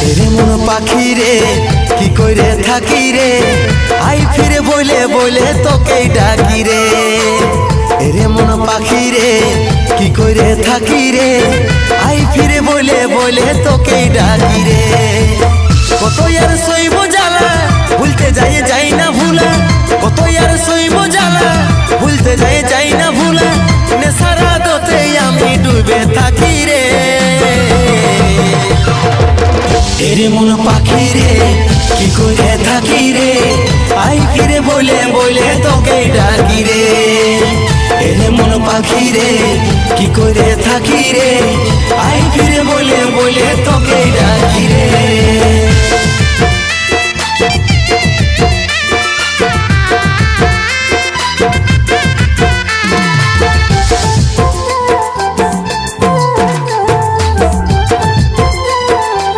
এরে মন পাখি রে কি কইরে থাকি রে, আই ফিরে বলে বলে তোকে ডাকি রে। এরে মন পাখি রে কি কইরে থাকি রে, আই ফিরে বলে বলে তোকে ডাকি রে। কত আর সইব জ্বালা ভুলতে যাই না ভুলা, কত আর সইব জ্বালা ভুলতে যাই না ভুলা, নেশারা দোতে আমি ডুবে থাকি রে। এরে মন পাখি রে কি করে থাকি রে, আই ফিরে বলে বলে তোকে ডাকি রে। এরে মন পাখি রে কি করে থাকি রে, আই ফিরে বলে বলে তোকে ডাকি।